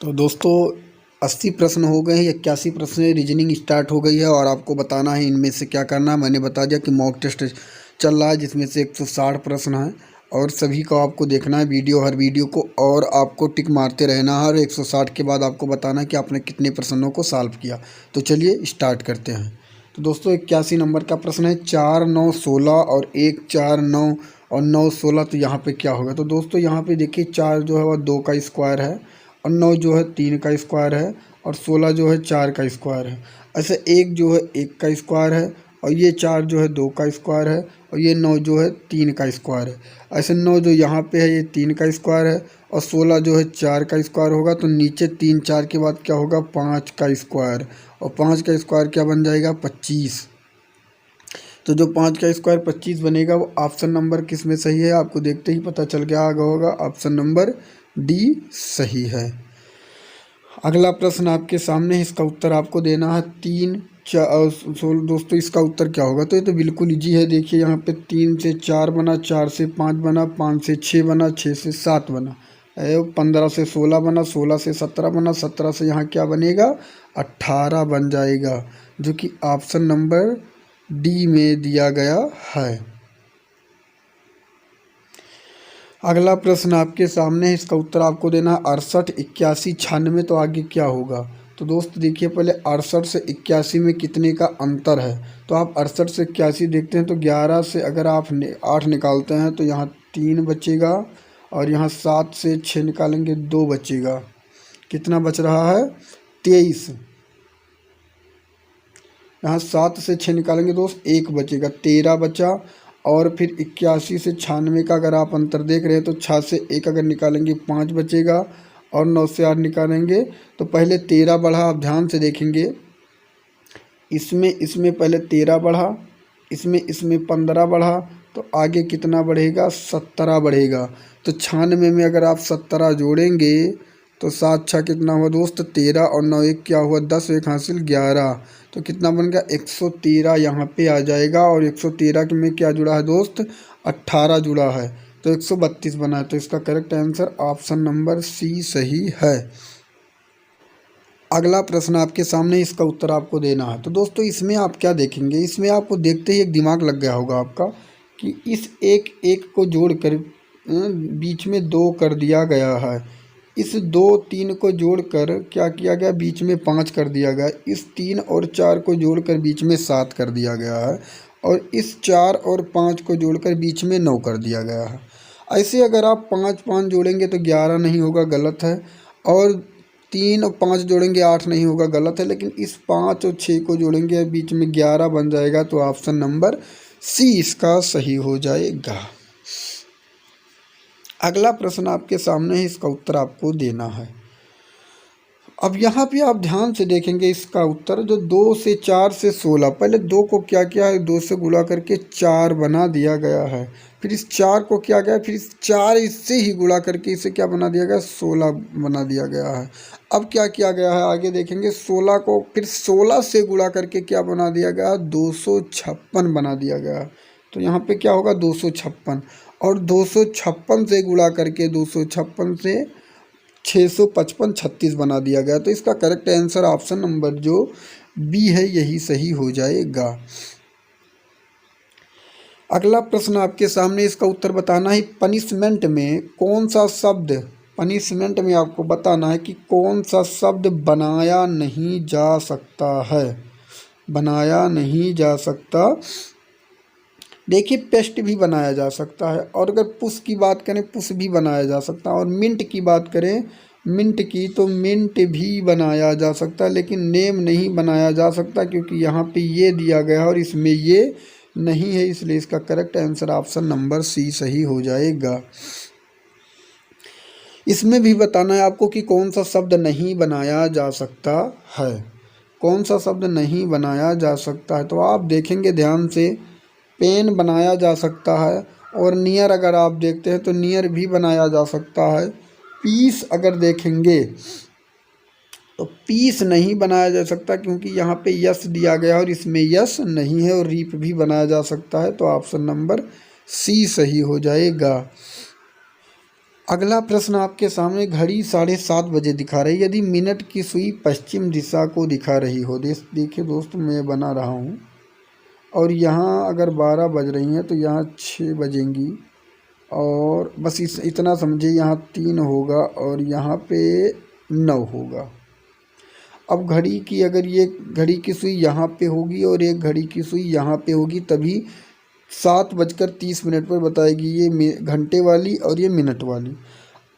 तो दोस्तों 80 प्रश्न हो गए हैं, 81 प्रश्न है, रीजनिंग स्टार्ट हो गई है और आपको बताना है इनमें से क्या करना है। मैंने बता दिया कि मॉक टेस्ट चल रहा है जिसमें से 160 प्रश्न हैं और सभी को आपको देखना है वीडियो, हर वीडियो को, और आपको टिक मारते रहना है और 160 के बाद आपको बताना है कि आपने कितने प्रश्नों को सॉल्व किया। तो चलिए स्टार्ट करते हैं। तो दोस्तों 81 नंबर का प्रश्न है, 4 9 16 और 1 4 9 और 9 16। तो यहाँ पे क्या होगा? तो दोस्तों यहाँ पे देखिए 4 जो है वह 2 का स्क्वायर है और 9 जो है 3 का स्क्वायर है और 16 जो है 4 का स्क्वायर है। ऐसे 1 जो है 1 का स्क्वायर है और ये 4 जो है 2 का स्क्वायर है और ये 9 जो है 3 का स्क्वायर है। ऐसे 9 जो यहाँ पे है ये 3 का स्क्वायर है और 16 जो है 4 का स्क्वायर होगा। तो नीचे 3 4 के बाद क्या होगा? 5 का स्क्वायर, और 5 का स्क्वायर क्या बन जाएगा? 25। तो जो 5 का स्क्वायर 25 बनेगा वो ऑप्शन नंबर किस में सही है? आपको देखते ही पता चल गया होगा, ऑप्शन नंबर डी सही है। अगला प्रश्न आपके सामने, इसका उत्तर आपको देना है 3 4। दोस्तों इसका उत्तर क्या होगा? तो ये तो बिल्कुल इजी है। देखिए यहाँ पे 3 से 4 बना, 4 से 5 बना, 5 से 6 बना, 6 से 7 बना, 15 से 16 बना, 16 से 17 बना, 17 से यहाँ क्या बनेगा? 18 बन जाएगा, जो कि ऑप्शन नंबर डी में दिया गया है। अगला प्रश्न आपके सामने है, इसका उत्तर आपको देना है 68 81 96। तो आगे क्या होगा? तो दोस्त देखिए पहले 68 से 81 में कितने का अंतर है। तो आप 68 से 81 देखते हैं तो 11 से अगर आप 8 निकालते हैं तो यहाँ 3 बचेगा और यहाँ 7 से 6 निकालेंगे 2 बचेगा। कितना बच रहा है? 23। यहाँ 7 से 6 निकालेंगे दोस्त 1 बचेगा, 13 बचा। और फिर 81 से 96 का अगर आप अंतर देख रहे हैं तो 6 से 1 अगर निकालेंगे 5 बचेगा और 9 से 8 निकालेंगे तो पहले 13 बढ़ा। आप ध्यान से देखेंगे, इसमें पहले 13 बढ़ा, इसमें 15 बढ़ा, तो आगे कितना बढ़ेगा? 17 बढ़ेगा। तो 96 में अगर आप 17 जोड़ेंगे तो 7 6 कितना हुआ दोस्त? 13 और 9 1 क्या हुआ? 10, 1 हासिल 11। तो कितना बन गया? 113 यहाँ पे आ जाएगा और 113 में क्या जुड़ा है दोस्त? 18 जुड़ा है, तो 132 बना है। तो इसका correct answer option number C सही है। अगला प्रश्न आपके सामने, इसका उत्तर आपको देना है। तो दोस्तों इसमें आप क्या देखेंगे? इसमें आपको देखते ही एक दिमाग लग गया होगा आपका कि इस एक एक को जोड़कर बीच में 2 कर दिया गया है। इस 2 3 को जोड़कर क्या किया गया? बीच में 5 कर दिया गया। इस 3 और 4 को जोड़कर बीच में 7 कर दिया गया है और इस 4 और 5 को जोड़कर बीच में 9 कर दिया गया है। ऐसे अगर आप 5 5 जोड़ेंगे तो 11 नहीं होगा, गलत है। और 3 और 5 जोड़ेंगे 8 नहीं होगा, गलत है। लेकिन इस 5 और 6 को जोड़ेंगे बीच में 11 बन जाएगा। तो ऑप्शन नंबर सी इसका सही हो जाएगा। अगला प्रश्न आपके सामने है, इसका उत्तर आपको देना है। अब यहाँ पे आप ध्यान से देखेंगे इसका उत्तर, जो 2 से 4 से 16, पहले 2 को क्या किया है? 2 से गुणा करके 4 बना दिया गया है। फिर इस 4 को क्या गया? फिर इस 4 इससे ही गुणा करके इसे क्या बना दिया गया? 16 बना दिया गया है। अब क्या किया गया है? आगे देखेंगे, 16 को फिर 16 से गुणा करके क्या बना दिया गया? 256 बना दिया गया। तो यहाँ पे क्या होगा? 256, और 256 से गुणा करके 256 से 655 36 बना दिया गया। तो इसका करेक्ट आंसर ऑप्शन नंबर जो बी है यही सही हो जाएगा। अगला प्रश्न आपके सामने, इसका उत्तर बताना है। पनिशमेंट में कौन सा शब्द, पनिशमेंट में आपको बताना है कि कौन सा शब्द बनाया नहीं जा सकता है। बनाया नहीं जा सकता। देखिए पेस्ट भी बनाया जा सकता है, और अगर पुश की बात करें पुश भी बनाया जा सकता है, और मिंट की बात करें मिंट की तो मिंट भी बनाया जा सकता है। लेकिन नेम नहीं बनाया जा सकता क्योंकि यहाँ पे ये दिया गया है और इसमें ये नहीं है, इसलिए इसका correct answer option number C सही हो जाएगा। इसमें भी बताना है आपको कि कौन सा शब्द नहीं बनाया जा सकता है। कौन सा शब्द नहीं बनाया जा सकता है? तो आप देखेंगे ध्यान से, पेन बनाया जा सकता है, और नियर अगर आप देखते हैं तो नियर भी बनाया जा सकता है। पीस अगर देखेंगे तो पीस नहीं बनाया जा सकता क्योंकि यहाँ पे यस दिया गया और इसमें यस नहीं है। और रीप भी बनाया जा सकता है, तो ऑप्शन नंबर सी सही हो जाएगा। अगला प्रश्न आपके सामने, घड़ी 7:30 बजे दिखा रही, यदि मिनट की सुई पश्चिम दिशा को दिखा रही हो। देखिए दोस्तों, मैं बना रहा हूँ और यहाँ अगर 12 बज रही हैं तो यहाँ 6 बजेंगी, और बस इतना समझिए, यहाँ 3 होगा और यहाँ पे 9 होगा। अब घड़ी की, अगर ये घड़ी की सुई यहाँ पे होगी और एक घड़ी की सुई यहाँ पे होगी, तभी 7:30 पर बताएगी, ये घंटे वाली और ये मिनट वाली।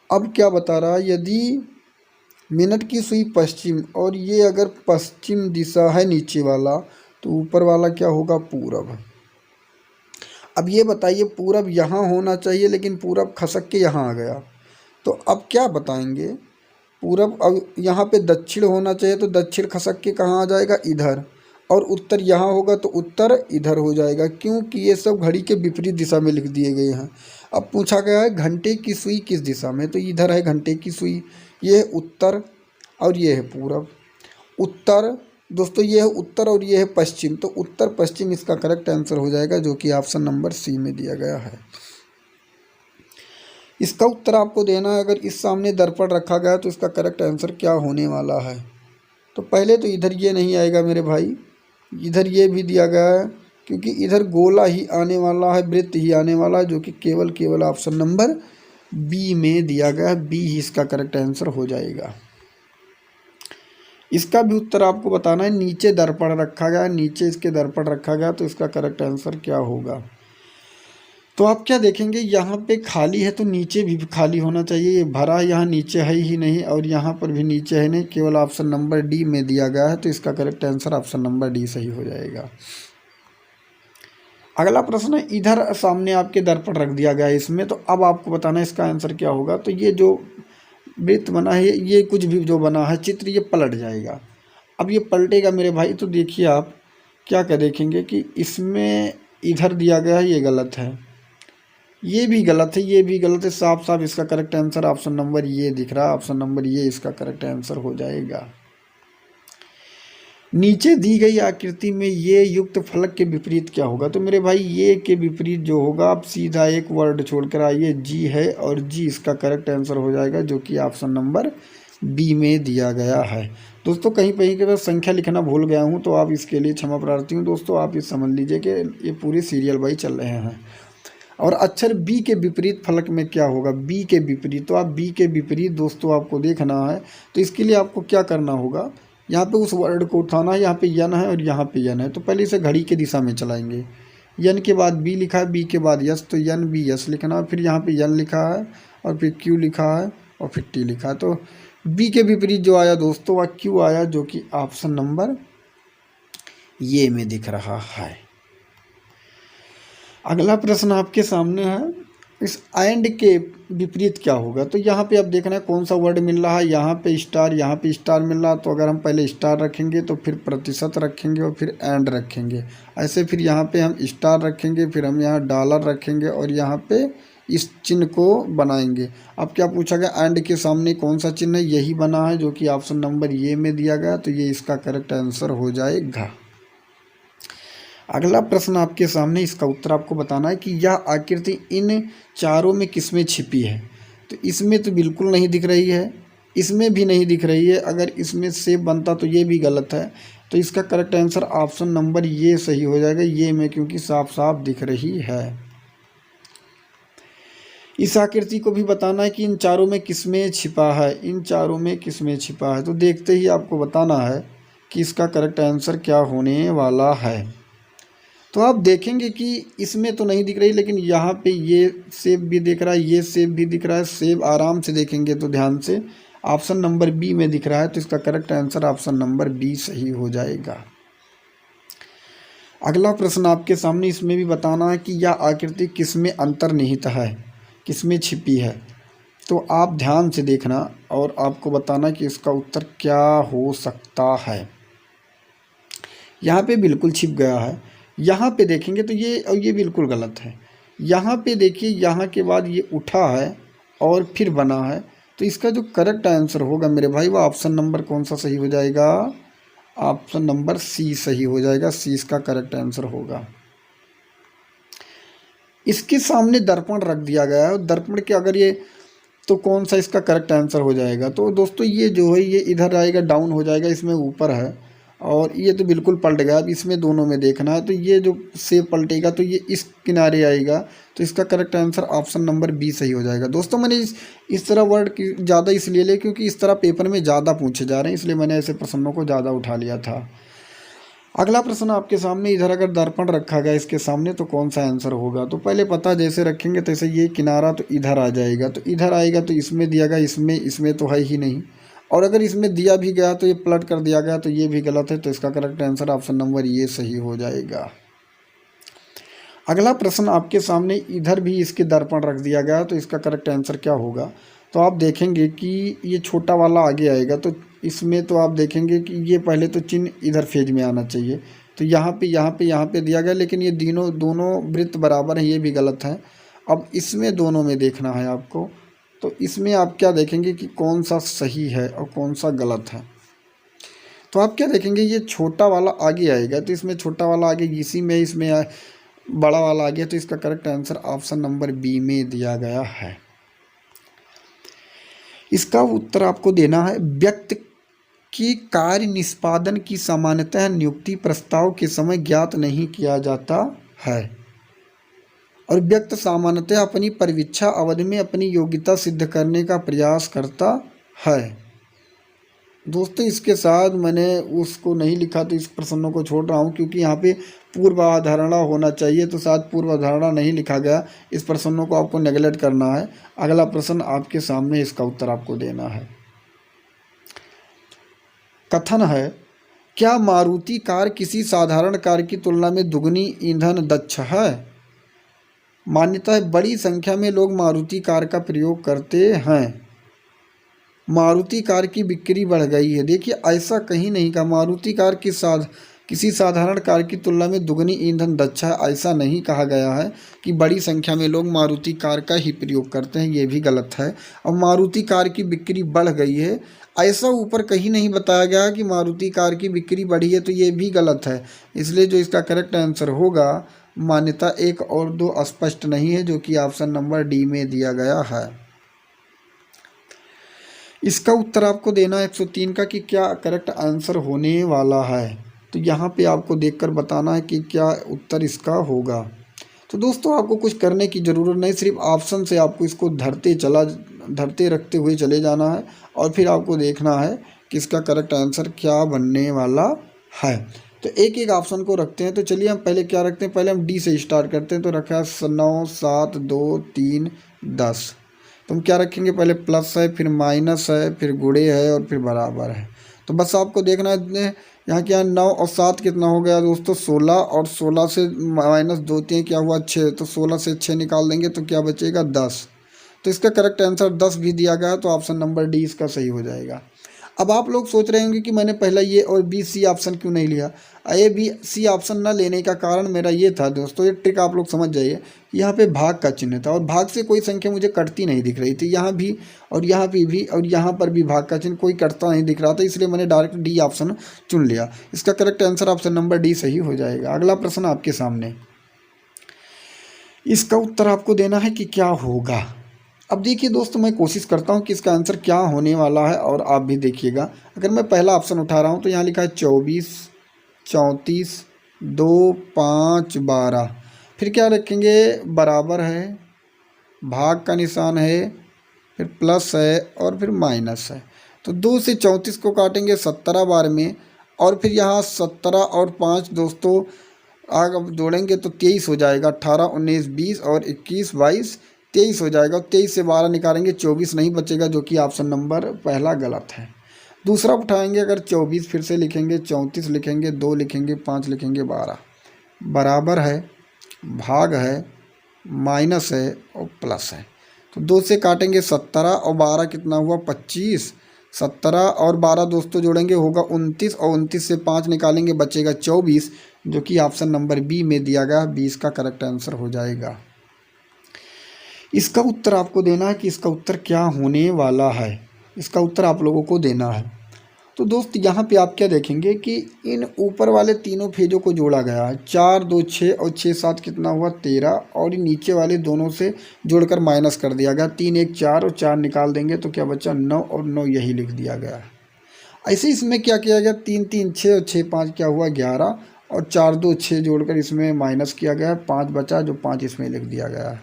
अब क्या बता रहा है, यदि मिनट की सुई पश्चिम और ये अगर पश्चिम दिशा है नीचे वाला, तो ऊपर वाला क्या होगा, पूरब। अब ये बताइए, पूरब यहाँ होना चाहिए लेकिन पूरब खसक के यहाँ आ गया, तो अब क्या बताएंगे, पूरब, अब यहाँ पे दक्षिण होना चाहिए तो दक्षिण खसक के कहाँ आ जाएगा, इधर, और उत्तर यहाँ होगा तो उत्तर इधर हो जाएगा, क्योंकि ये सब घड़ी के विपरीत दिशा में लिख दिए गए हैं। अब पूछा गया है घंटे की सुई किस दिशा में, तो इधर है घंटे की सुई, ये है उत्तर और ये है पूरब। उत्तर दोस्तों, ये है उत्तर और ये है पश्चिम, तो उत्तर पश्चिम इसका करेक्ट आंसर हो जाएगा, जो कि ऑप्शन नंबर सी में दिया गया है। इसका उत्तर आपको देना है, अगर इस सामने दर्पण रखा गया तो इसका करेक्ट आंसर क्या होने वाला है। तो पहले तो इधर ये नहीं आएगा मेरे भाई, इधर ये भी दिया गया है, क्योंकि इधर गोला ही आने वाला है, वृत्त ही आने वाला है, जो कि केवल ऑप्शन नंबर बी में दिया गया है। बी ही इसका करेक्ट आंसर हो जाएगा। इसका भी उत्तर आपको बताना है, नीचे दर्पण रखा गया, नीचे इसके दर्पण रखा गया, तो इसका करेक्ट आंसर क्या होगा। तो आप क्या देखेंगे, यहाँ पे खाली है तो नीचे भी खाली होना चाहिए, ये भरा यहाँ नीचे है ही नहीं और यहाँ पर भी नीचे है नहीं, केवल ऑप्शन नंबर डी में दिया गया है, तो इसका correct answer option number D सही हो जाएगा। अगला प्रश्न है, इधर सामने आपके दर्पण रख दिया गया है इसमें, तो अब आपको बताना है इसका आंसर क्या होगा। तो ये जो वृत्त बना है, ये कुछ भी जो बना है चित्र, ये पलट जाएगा। अब ये पलटेगा मेरे भाई, तो देखिए आप क्या देखेंगे कि इसमें इधर दिया गया है, ये गलत है, ये भी गलत है, ये भी गलत है, साफ साफ इसका करेक्ट आंसर ऑप्शन नंबर ये दिख रहा है, ऑप्शन नंबर ये इसका करेक्ट आंसर हो जाएगा। नीचे दी गई आकृति में ये युक्त फलक के विपरीत क्या होगा। तो मेरे भाई ये के विपरीत जो होगा, आप सीधा एक वर्ड छोड़कर आइए, जी है, और जी इसका करेक्ट आंसर हो जाएगा, जो कि ऑप्शन नंबर बी में दिया गया है। दोस्तों कहीं के बाद संख्या लिखना भूल गया हूँ, तो आप इसके लिए क्षमा प्रार्थी हूँ। दोस्तों आप ये समझ लीजिए कि ये पूरे सीरियल वाइज चल रहे हैं। और अक्षर बी के विपरीत फलक में क्या होगा, बी के विपरीत, तो आप बी के विपरीत दोस्तों आपको देखना है। तो इसके लिए आपको क्या करना होगा, यहाँ पे उस वर्ड को उठाना है, यहाँ पे यन है और यहाँ पे यन है, तो पहले इसे घड़ी के दिशा में चलाएंगे। यन के बाद बी लिखा है, बी के बाद यस, तो यन बी यस लिखना है, फिर यहाँ पे यन लिखा है और फिर क्यू लिखा है और फिर टी लिखा है। तो बी के विपरीत जो आया दोस्तों वह क्यू आया, जो कि ऑप्शन नंबर ये में दिख रहा है। अगला प्रश्न आपके सामने है, इस एंड के विपरीत क्या होगा। तो यहाँ पे आप देखना है कौन सा वर्ड मिल रहा है, यहाँ पे स्टार मिल रहा है, तो अगर हम पहले स्टार रखेंगे तो फिर प्रतिशत रखेंगे और फिर एंड रखेंगे, ऐसे फिर यहाँ पे हम स्टार रखेंगे, फिर हम यहाँ डॉलर रखेंगे और यहाँ पे इस चिन्ह को बनाएंगे। अब क्या पूछा गया, एंड के सामने कौन सा चिन्ह है, यही बना है, जो कि ऑप्शन नंबर ये में दिया गया, तो ये इसका करेक्ट आंसर हो जाएगा। अगला प्रश्न आपके सामने, इसका उत्तर आपको बताना है कि यह आकृति इन चारों में किसमें छिपी है। तो इसमें तो बिल्कुल नहीं दिख रही है, इसमें भी नहीं दिख रही है, अगर इसमें से बनता तो ये भी गलत है, तो इसका करेक्ट आंसर ऑप्शन नंबर ये सही हो जाएगा, ये में, क्योंकि साफ साफ दिख रही है। इस आकृति को भी बताना है कि इन चारों में किसमें छिपा है, इन चारों में किसमें छिपा है। तो देखते ही आपको बताना है कि इसका करेक्ट आंसर क्या होने वाला है। तो आप देखेंगे कि इसमें तो नहीं दिख रही, लेकिन यहाँ पे ये सेब भी दिख रहा है, ये सेब भी दिख रहा है। सेब आराम से देखेंगे तो ध्यान से ऑप्शन नंबर बी में दिख रहा है, तो इसका correct answer option number B सही हो जाएगा। अगला प्रश्न आपके सामने, इसमें भी बताना है कि यह आकृति किसमें अंतर्निहित है, किसमें छिपी है। तो आप ध्यान से देखना और आपको बताना कि इसका उत्तर क्या हो सकता है। यहाँ पे बिल्कुल छिप गया है, यहाँ पे देखेंगे तो ये बिल्कुल गलत है। यहाँ पे देखिए, यहाँ के बाद ये उठा है और फिर बना है, तो इसका जो करेक्ट आंसर होगा मेरे भाई, वो ऑप्शन नंबर कौन सा सही हो जाएगा, ऑप्शन नंबर सी सही हो जाएगा, सी इसका करेक्ट आंसर होगा। इसके सामने दर्पण रख दिया गया है, दर्पण के अगर ये तो कौन सा इसका करेक्ट आंसर हो जाएगा। तो दोस्तों ये जो है ये इधर आएगा, डाउन हो जाएगा, इसमें ऊपर है, और ये तो बिल्कुल पलट गया। अब इसमें दोनों में देखना है, तो ये जो सेब पलटेगा तो ये इस किनारे आएगा, तो इसका correct answer option number B सही हो जाएगा। दोस्तों मैंने इस तरह वर्ड की ज़्यादा इसलिए ले क्योंकि इस तरह पेपर में ज़्यादा पूछे जा रहे हैं, इसलिए मैंने ऐसे प्रश्नों को ज़्यादा उठा लिया था। अगला प्रश्न आपके सामने, इधर अगर दर्पण रखा गया इसके सामने तो कौन सा आंसर होगा। तो पहले पता जैसे रखेंगे तैसे ये किनारा तो इधर आ जाएगा, तो इधर आएगा तो इसमें दिया गया, इसमें तो है ही नहीं, और अगर इसमें दिया भी गया तो ये पलट कर दिया गया तो ये भी गलत है, तो इसका करेक्ट आंसर ऑप्शन नंबर ये सही हो जाएगा। अगला प्रश्न आपके सामने, इधर भी इसके दर्पण रख दिया गया तो इसका करेक्ट आंसर क्या होगा। तो आप देखेंगे कि ये छोटा वाला आगे आएगा, तो इसमें तो आप देखेंगे कि ये पहले तो चिन्ह इधर फेज में आना चाहिए, तो यहाँ पे दिया गया, लेकिन ये दोनों वृत्त बराबर हैं, ये भी गलत है। अब इसमें दोनों में देखना है आपको, तो इसमें आप क्या देखेंगे कि कौन सा सही है और कौन सा गलत है। तो आप क्या देखेंगे, ये छोटा वाला आगे आएगा, तो इसमें छोटा वाला आगे इसी में, इसमें बड़ा वाला आ गया, तो इसका correct answer option number B में दिया गया है। इसका उत्तर आपको देना है, व्यक्ति की कार्य निष्पादन की सामान्यतः नियुक्ति प्रस्ताव के समय ज्ञात नहीं किया जाता है, और व्यक्ति सामान्यतः अपनी परीक्षा अवधि में अपनी योग्यता सिद्ध करने का प्रयास करता है। दोस्तों इसके साथ मैंने उसको नहीं लिखा, तो इस प्रश्नों को छोड़ रहा हूँ क्योंकि यहाँ पे पूर्वाधारणा होना चाहिए, तो शायद पूर्वाधारणा नहीं लिखा गया, इस प्रश्नों को आपको नेगलेक्ट करना है। अगला प्रश्न आपके सामने, इसका उत्तर आपको देना है। कथन है, क्या मारुति कार किसी साधारण कार की तुलना में दुगनी ईंधन दक्ष है। मान्यता है, बड़ी संख्या में लोग मारुति कार का प्रयोग करते हैं, मारुति कार की बिक्री बढ़ गई है। देखिए ऐसा कहीं नहीं कहा मारुति कार किसी साधारण कार की तुलना में दुगनी ईंधन दक्ष है, ऐसा नहीं कहा गया है कि बड़ी संख्या में लोग मारुति कार का ही प्रयोग करते हैं, ये भी गलत है। और मारुति कार की बिक्री बढ़ गई है, ऐसा ऊपर कहीं नहीं बताया गया कि मारुति कार की बिक्री बढ़ी है, तो ये भी गलत है। इसलिए जो इसका करेक्ट आंसर होगा, मान्यता 1 और 2 स्पष्ट नहीं है, जो कि ऑप्शन नंबर डी में दिया गया है। इसका उत्तर आपको देना है 103 का कि क्या करेक्ट आंसर होने वाला है। तो यहाँ पे आपको देखकर बताना है कि क्या उत्तर इसका होगा। तो दोस्तों आपको कुछ करने की ज़रूरत नहीं, सिर्फ ऑप्शन से आपको इसको धरते रखते हुए चले जाना है, और फिर आपको देखना है कि इसका करेक्ट आंसर क्या बनने वाला है। तो एक एक ऑप्शन को रखते हैं। तो चलिए हम पहले क्या रखते हैं, पहले हम डी से स्टार्ट करते हैं। तो रखा है 9, 7, 2, 3, 10। तो हम क्या रखेंगे, पहले प्लस है, फिर माइनस है, फिर गुणे है, और फिर बराबर है। तो बस आपको देखना है यहाँ क्या 9 और 7 कितना हो गया दोस्तों 16, और 16 से माइनस 2 3 क्या हुआ 6, तो 16 से 6 निकाल देंगे तो क्या बचेगा 10। तो इसका करेक्ट आंसर 10 भी दिया गया, तो ऑप्शन नंबर डी इसका सही हो जाएगा। अब आप लोग सोच रहे होंगे कि मैंने पहला ये और बी सी ऑप्शन क्यों नहीं लिया। ए बी सी ऑप्शन न लेने का कारण मेरा ये था दोस्तों, ये ट्रिक आप लोग समझ जाइए। यहाँ पे भाग का चिन्ह था, और भाग से कोई संख्या मुझे कटती नहीं दिख रही थी, यहाँ भी और यहाँ पे भी, और यहाँ पर भी भाग का चिन्ह कोई कटता नहीं दिख रहा था, इसलिए मैंने डायरेक्ट डी ऑप्शन चुन लिया। इसका correct answer option number D सही हो जाएगा। अगला प्रश्न आपके सामने, इसका उत्तर आपको देना है कि क्या होगा। अब देखिए दोस्तों, मैं कोशिश करता हूँ कि इसका आंसर क्या होने वाला है, और आप भी देखिएगा। अगर मैं पहला ऑप्शन उठा रहा हूँ तो यहाँ लिखा है 24, 34, 2, 5, 12। फिर क्या रखेंगे, बराबर है, भाग का निशान है, फिर प्लस है, और फिर माइनस है। तो 2 से 34 को काटेंगे 17 बार में, और फिर यहाँ 17 और 5 दोस्तों आगे जोड़ेंगे तो 23 हो जाएगा। 18, 19, 20 और 21, 22, 23 हो जाएगा। 23 से 12 निकालेंगे 24 नहीं बचेगा, जो कि ऑप्शन नंबर पहला गलत है। दूसरा उठाएंगे, अगर 24 फिर से लिखेंगे, 34 लिखेंगे, 2 लिखेंगे, 5 लिखेंगे, 12 बराबर है, भाग है, माइनस है और प्लस है। तो 2 से काटेंगे 17 और 12 कितना हुआ 25। 17 और 12 दोस्तों जोड़ेंगे होगा 29, और 29 से 5 निकालेंगे बचेगा 24, जो कि ऑप्शन नंबर बी में दिया गया 20 का करेक्ट आंसर हो जाएगा। इसका उत्तर आपको देना है कि इसका उत्तर क्या होने वाला है। इसका उत्तर आप लोगों को देना है। तो दोस्त यहाँ पे आप क्या देखेंगे कि इन ऊपर वाले तीनों फेजों को जोड़ा गया है। 4 2 6 और 6 7 कितना हुआ 13, और नीचे वाले दोनों से जोड़कर माइनस कर दिया गया। 3 1 4 और 4 निकाल देंगे तो क्या बचा 9 और 9 यही लिख दिया गया है। ऐसे इसमें क्या किया गया 3 3 6 और 6 5 क्या हुआ 11, और 4 2 6 जोड़कर इसमें माइनस किया गया है, 5 बचा जो 5 इसमें लिख दिया गया है।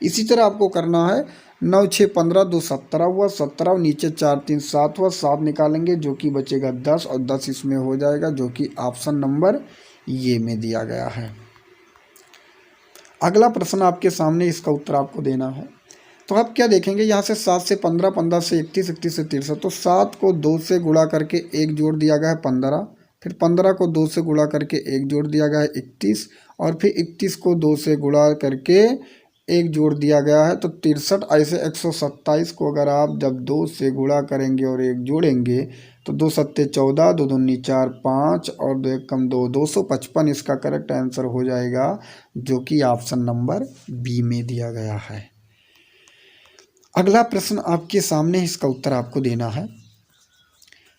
इसी तरह आपको करना है 9 6 15 2 17 हुआ 17, और नीचे 4 3 7 हुआ 7 निकालेंगे जो कि बचेगा 10, और 10 इसमें हो जाएगा जो कि ऑप्शन नंबर ये में दिया गया है। अगला प्रश्न आपके सामने, इसका उत्तर आपको देना है। तो आप क्या देखेंगे यहाँ से 7 से 15, 15 से 31, 31 से 63, तो 7 को 2 से गुणा करके 1 जोड़ दिया गया है 15, फिर 15 को 2 से गुणा करके 1 जोड़ दिया गया है 31, और फिर 31 को 2 से गुणा करके 1 जोड़ दिया गया है तो 63। ऐसे 127 को अगर आप जब 2 से गुणा करेंगे और 1 जोड़ेंगे तो 2 सत्ते 14, 2 दूनी 4 5 और 2 एक कम 2, 255 इसका करेक्ट आंसर हो जाएगा जो कि ऑप्शन नंबर बी में दिया गया है। अगला प्रश्न आपके सामने, इसका उत्तर आपको देना है।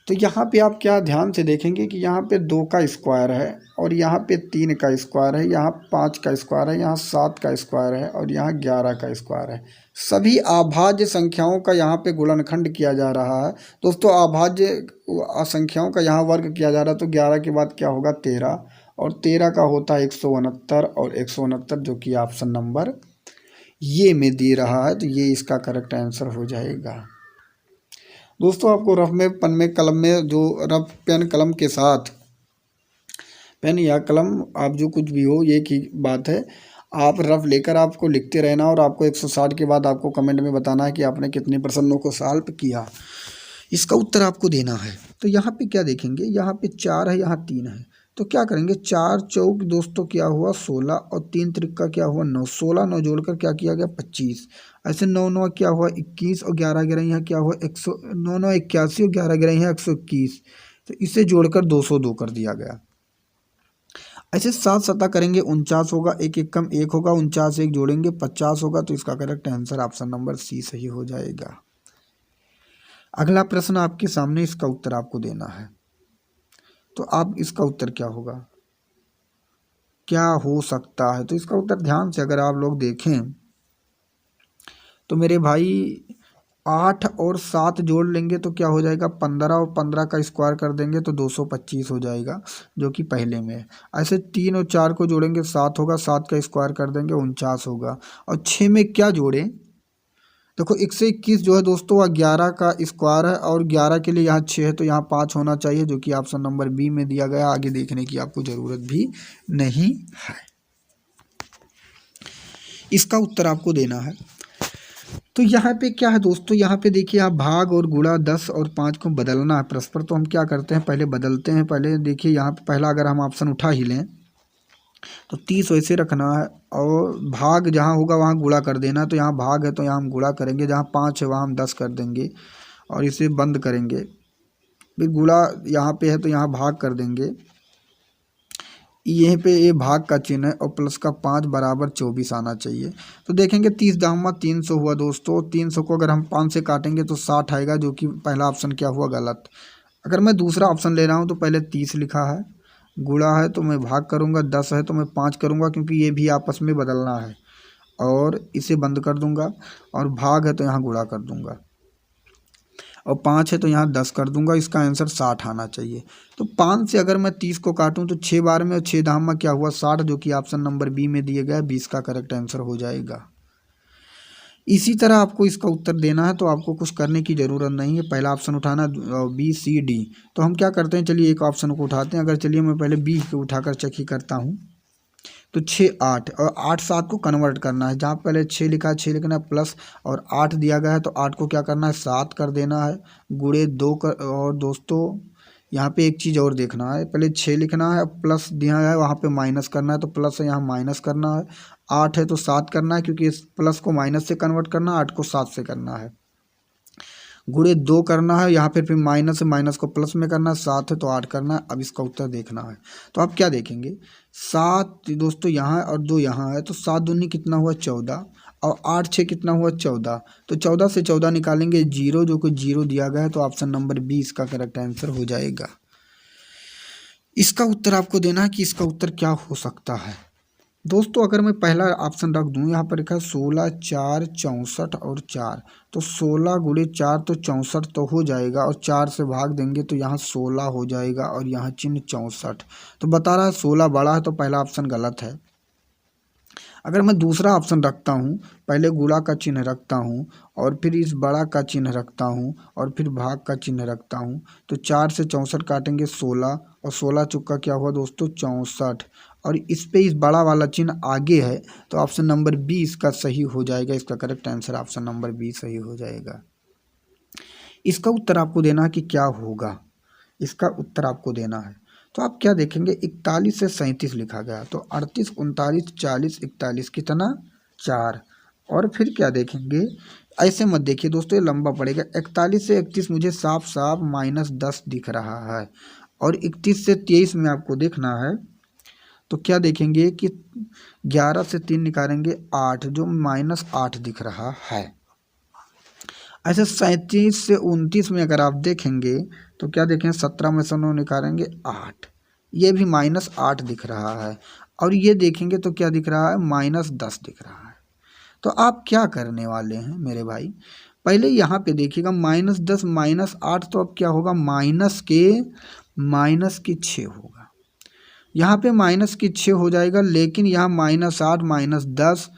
तो यहाँ पे आप क्या ध्यान से देखेंगे कि यहाँ पे 2 का स्क्वायर है, और यहाँ पे 3 का स्क्वायर है, यहाँ 5 का स्क्वायर है, यहाँ 7 का स्क्वायर है, और यहाँ 11 का स्क्वायर है। सभी अभाज्य संख्याओं का यहाँ पे गुणनखंड किया जा रहा है। दोस्तों अभाज्य संख्याओं का यहाँ वर्ग किया जा रहा है, तो 11 के बाद क्या होगा 13, और 13 का होता है 169, और 169 जो कि ऑप्शन नंबर ये में दे रहा है, तो ये इसका करेक्ट आंसर हो जाएगा। दोस्तों आपको रफ में पेन में कलम में जो रफ पेन कलम के साथ, पेन या कलम आप जो कुछ भी हो ये की बात है, आप रफ लेकर आपको लिखते रहना, और आपको 160 के बाद आपको कमेंट में बताना है कि आपने कितने प्रश्नों को सॉल्व किया। इसका उत्तर आपको देना है। तो यहाँ पे क्या देखेंगे, यहाँ पे 4 है, यहाँ 3 है, तो क्या करेंगे 4 चौक दोस्तों क्या हुआ 16, और 3 त्रिक्का क्या हुआ 9, 16 9 जोड़कर क्या किया गया 25, ऐसे 9 9 क्या हुआ 21, और 11 11 यहाँ क्या हुआ 100, 9 9 81, और 11 11 यहाँ 121, तो इसे जोड़कर 202 कर दिया गया। ऐसे 7 7 करेंगे 49 होगा, 1 1 कम 1 होगा, 49 1 जोड़ेंगे 50 होगा, तो इसका correct answer option number C सही हो जाएगा। अगला प्रश्न आपके सामने, इसका उत्तर आपको देना है। तो आप इसका उत्तर क्या होगा, क्या हो सकता है, तो इसका उत्तर ध्यान से अगर आप लोग देखें तो मेरे भाई 8 और 7 जोड़ लेंगे तो क्या हो जाएगा 15, और 15 का स्क्वायर कर देंगे तो 225 हो जाएगा जो कि पहले में है। ऐसे 3 और 4 को जोड़ेंगे 7 होगा, 7 का स्क्वायर कर देंगे 49 होगा, और 6 में क्या जोड़ें, देखो 1 से 21 जो है दोस्तों वह 11 का स्क्वायर है, और 11 के लिए यहाँ 6 है तो यहाँ 5 होना चाहिए जो कि ऑप्शन नंबर बी में दिया गया। आगे देखने की आपको ज़रूरत भी नहीं है। इसका उत्तर आपको देना है। तो यहाँ पे क्या है दोस्तों, यहाँ पे देखिए आप भाग और गुणा 10 और 5 को बदलना है परस्पर, तो हम क्या करते हैं पहले बदलते हैं। पहले देखिए यहाँ पे पहला अगर हम ऑप्शन उठा ही लें तो 30 वैसे रखना है, और भाग जहाँ होगा वहाँ गुणा कर देना। तो यहाँ भाग है तो यहाँ हम गुणा करेंगे, जहाँ 5 है वहाँ हम 10 कर देंगे और इसे बंद करेंगे। फिर गुणा यहाँ पे है तो यहाँ भाग कर देंगे, यहीं पे ये भाग का चिन्ह है, और प्लस का 5 बराबर 24 आना चाहिए। तो देखेंगे 30 दामा 300 हुआ दोस्तों। 300 को अगर हम 5 से काटेंगे तो 60 आएगा जो कि पहला ऑप्शन क्या हुआ गलत। अगर मैं दूसरा ऑप्शन ले रहा हूँ तो पहले 30 लिखा है, गुणा है तो मैं भाग करूँगा, 10 है तो मैं 5 करूँगा क्योंकि ये भी आपस में बदलना है, और इसे बंद कर दूँगा, और भाग है तो यहाँ गुणा कर दूँगा, और 5 है तो यहाँ 10 कर दूंगा। इसका आंसर 60 आना चाहिए। तो 5 से अगर मैं 30 को काटूं तो 6 बार में और 6 दाम में क्या हुआ 60, जो कि ऑप्शन नंबर बी में दिए गया 20 का करेक्ट आंसर हो जाएगा। इसी तरह आपको इसका उत्तर देना है, तो आपको कुछ करने की ज़रूरत नहीं है। पहला ऑप्शन उठाना बी सी डी, तो हम क्या करते हैं चलिए एक ऑप्शन को उठाते हैं। अगर चलिए मैं पहले बी को उठाकर चेक ही करता हूँ, तो 6 8 और 8 7 को कन्वर्ट करना है। जहाँ पहले 6 लिखा है 6 लिखना है, प्लस और 8 दिया गया है तो 8 को क्या करना है 7 कर देना है, गुणे 2 कर। और दोस्तों यहाँ पे एक चीज़ और देखना है, पहले 6 लिखना है, प्लस दिया है वहाँ पे माइनस करना है, तो प्लस है यहाँ माइनस करना है। 8 है तो 7 करना है क्योंकि इस प्लस को माइनस से कन्वर्ट करना है, 8 को 7 से करना है। गुणे 2 करना है, यहाँ पे फिर माइनस है, माइनस को प्लस में करना है, 7 है तो 8 करना है। अब इसका उत्तर देखना है, तो आप क्या देखेंगे 7 दोस्तों यहाँ है और 2 यहाँ है, तो 7 दूनी कितना हुआ 14, और 8 6 कितना हुआ 14। तो 14 से 14 निकालेंगे 0, जो कि 0 दिया गया है, तो ऑप्शन नंबर बी इसका करेक्ट आंसर हो जाएगा। इसका उत्तर आपको देना है कि इसका उत्तर क्या हो सकता है। दोस्तों अगर मैं पहला ऑप्शन रख दूं, यहाँ पर लिखा है 16 4 64 और 4, तो 16 गुणे 4 तो 64 तो हो जाएगा, और 4 से भाग देंगे तो यहाँ 16 हो जाएगा, और यहाँ चिन्ह 64। तो बता रहा है 16 बड़ा है, तो पहला ऑप्शन गलत है। अगर मैं दूसरा ऑप्शन रखता हूँ, पहले गुणा का चिन्ह रखता हूँ और फिर इस बड़ा का चिन्ह रखता हूँ और फिर भाग का चिन्ह रखता हूँ, तो 4 से 64 काटेंगे 16, और 16 चुक्का क्या हुआ दोस्तों 64, और इस पे इस बड़ा वाला चिन्ह आगे है, तो ऑप्शन नंबर बी इसका सही हो जाएगा। इसका correct answer option number B सही हो जाएगा। इसका उत्तर आपको देना है कि क्या होगा, इसका उत्तर आपको देना है। तो आप क्या देखेंगे, 41 से 37 लिखा गया, तो 38 39 40 41 कितना 4, और फिर क्या देखेंगे, ऐसे मत देखिए दोस्तों ये लंबा पड़ेगा। 41 से 31 मुझे साफ साफ -10 दिख रहा है, और 31 से 23 में आपको देखना है, तो क्या देखेंगे कि 11 से 3 निकालेंगे 8, जो -8 दिख रहा है। ऐसे 37 से 29 में अगर आप देखेंगे तो क्या देखें, 17 में से 9 निकालेंगे 8, ये भी -8 दिख रहा है, और ये देखेंगे तो क्या दिख रहा है -10 दिख रहा है। तो आप क्या करने वाले हैं मेरे भाई, पहले यहाँ पे देखिएगा -10 -8, तो अब क्या होगा माइनस के 6 होगा, यहाँ पे -6 हो जाएगा, लेकिन यहाँ -8 -10,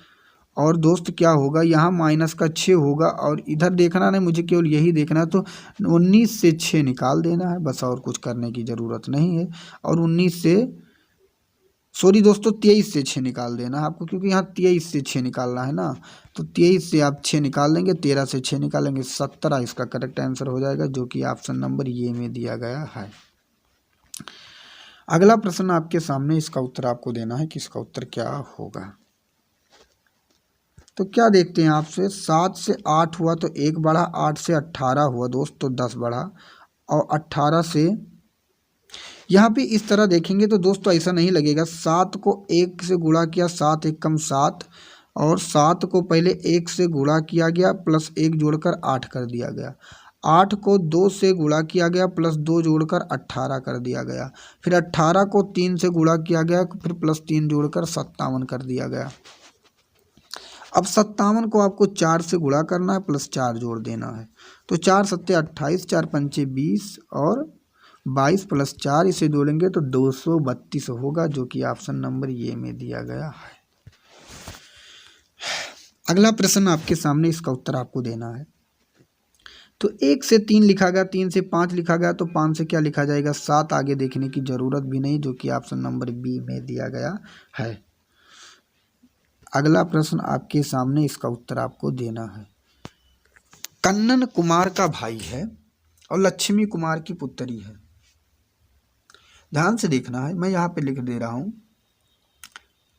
और दोस्त क्या होगा यहाँ -6 होगा, और इधर देखना नहीं, मुझे केवल यही देखना है। तो 19 से 6 निकाल देना है बस, और कुछ करने की ज़रूरत नहीं है। और 19 से सॉरी दोस्तों 23 से 6 निकाल देना है आपको, क्योंकि यहाँ 23 से 6 निकालना है ना, तो 23 से आप 6 निकाल देंगे, 13 से 6 निकालेंगे 17, इसका करेक्ट आंसर हो जाएगा, जो कि ऑप्शन नंबर ये में दिया गया है। अगला प्रश्न आपके सामने, इसका उत्तर आपको देना है कि इसका उत्तर क्या होगा। तो क्या देखते हैं आपसे, 7 से 8 हुआ तो 1 बढ़ा, 8 से 18 हुआ दोस्त तो 10 बढ़ा, और 18 से यहाँ पे इस तरह देखेंगे तो दोस्तों ऐसा नहीं लगेगा, 7 को 1 से गुणा किया, 7 1 कम 7, और 7 को पहले 1 से गुणा किया गया प्लस 1 जोड़कर 8 कर दिया गया, 8 को 2 से गुणा किया गया प्लस 2 जोड़कर 18 कर दिया गया, फिर 18 को 3 से गुणा किया गया, फिर प्लस 3 जोड़कर 57 कर दिया गया। अब 57 को आपको 4 से गुणा करना है प्लस 4 जोड़ देना है, तो 4 सत्ते 28, 4 पंचे 20, और 22 प्लस 4 इसे जोड़ेंगे तो 232 होगा, जो कि ऑप्शन नंबर ये में दिया गया है। अगला प्रश्न आपके सामने, इसका उत्तर आपको देना है। तो 1 से 3 लिखा गया, 3 से 5 लिखा गया, तो 5 से क्या लिखा जाएगा 7, आगे देखने की जरूरत भी नहीं, जो कि ऑप्शन नंबर बी में दिया गया है। अगला प्रश्न आपके सामने, इसका उत्तर आपको देना है। कन्नन कुमार का भाई है और लक्ष्मी कुमार की पुत्री है। ध्यान से देखना है, मैं यहाँ पे लिख दे रहा हूँ,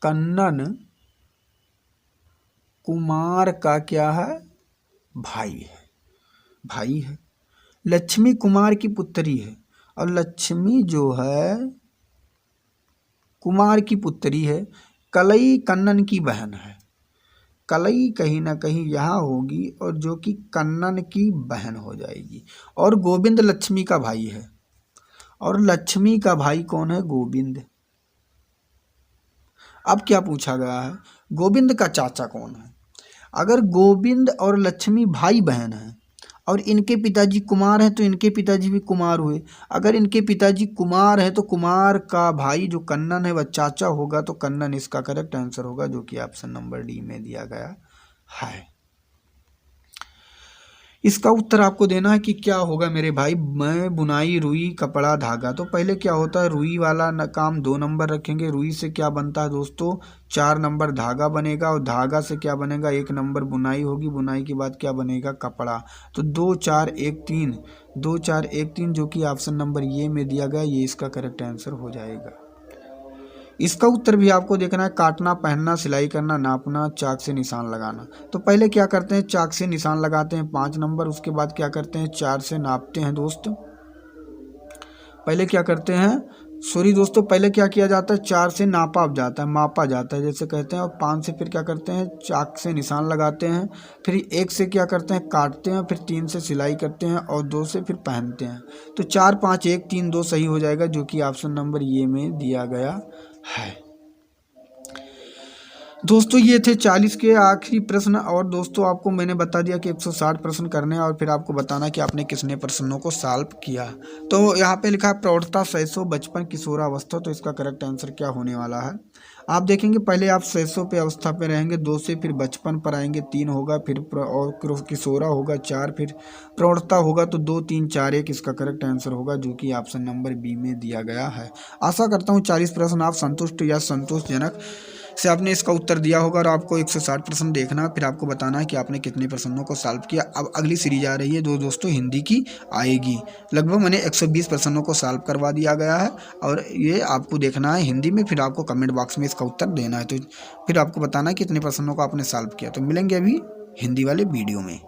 कन्नन कुमार का क्या है भाई है, लक्ष्मी कुमार की पुत्री है, और लक्ष्मी जो है कुमार की पुत्री है, कलई कन्नन की बहन है, कलई कहीं ना कहीं यहाँ होगी, और जो कि कन्नन की बहन हो जाएगी, और गोविंद लक्ष्मी का भाई है, और लक्ष्मी का भाई कौन है गोविंद। अब क्या पूछा गया है, गोविंद का चाचा कौन है। अगर गोविंद और लक्ष्मी भाई बहन हैं और इनके पिताजी कुमार हैं, तो इनके पिताजी भी कुमार हुए। अगर इनके पिताजी कुमार हैं तो कुमार का भाई जो कन्नन है वह चाचा होगा, तो कन्नन इसका करेक्ट आंसर होगा, जो कि ऑप्शन नंबर डी में दिया गया है। इसका उत्तर आपको देना है कि क्या होगा मेरे भाई। मैं बुनाई रुई कपड़ा धागा, तो पहले क्या होता है, रुई वाला काम 2 नंबर रखेंगे, रुई से क्या बनता है दोस्तों 4 नंबर धागा बनेगा, और धागा से क्या बनेगा 1 नंबर बुनाई होगी, बुनाई के बाद क्या बनेगा कपड़ा। तो 2 4 1 3, 2 4 1 3, जो कि ऑप्शन नंबर ये में दिया गया, ये इसका करेक्ट आंसर हो जाएगा। इसका उत्तर भी आपको देखना है, काटना, पहनना, सिलाई करना, नापना, चाक से निशान लगाना। तो पहले क्या करते हैं, चाक से निशान लगाते हैं 5 नंबर, उसके बाद क्या करते हैं 4 से नापते हैं दोस्त। पहले क्या करते हैं सॉरी दोस्तों, पहले क्या किया जाता है, 4 से नापा जाता है, मापा जाता है जैसे कहते हैं, और 5 से फिर क्या करते हैं, चाक से निशान लगाते हैं, फिर 1 से क्या करते हैं, काटते हैं, फिर 3 से सिलाई करते हैं, और 2 से फिर पहनते हैं। तो 4 5 1 3 2 सही हो जाएगा, जो कि ऑप्शन नंबर ये में दिया गया है। दोस्तों ये थे 40 के आखिरी प्रश्न, और दोस्तों आपको मैंने बता दिया कि 160 प्रश्न करने हैं, और फिर आपको बताना कि आपने कितने प्रश्नों को सॉल्व किया। तो यहाँ पे लिखा है प्रौढ़ता, शैशव, बचपन, किशोरावस्था। तो इसका करेक्ट आंसर क्या होने वाला है, आप देखेंगे पहले आप शैशव पे अवस्था पे रहेंगे, 2 से फिर बचपन पर आएंगे, 3 होगा, फिर और किशोरा होगा 4, फिर प्रौढ़ता होगा, तो 2 3 4 1 इसका करेक्ट आंसर होगा, जो कि ऑप्शन नंबर बी में दिया गया है। आशा करता हूँ 40 प्रश्न आप संतुष्ट या संतोषजनक से आपने इसका उत्तर दिया होगा, और आपको 160 प्रश्न देखना, फिर आपको बताना है कि आपने कितने प्रश्नों को सॉल्व किया। अब अगली सीरीज आ रही है जो दोस्तों हिंदी की आएगी, लगभग मैंने 120 प्रश्नों को सॉल्व करवा दिया गया है, और ये आपको देखना है हिंदी में, फिर आपको कमेंट बॉक्स में इसका उत्तर देना है, तो फिर आपको बताना है कितने प्रश्नों को आपने सॉल्व किया। तो मिलेंगे अभी हिंदी वाले वीडियो में।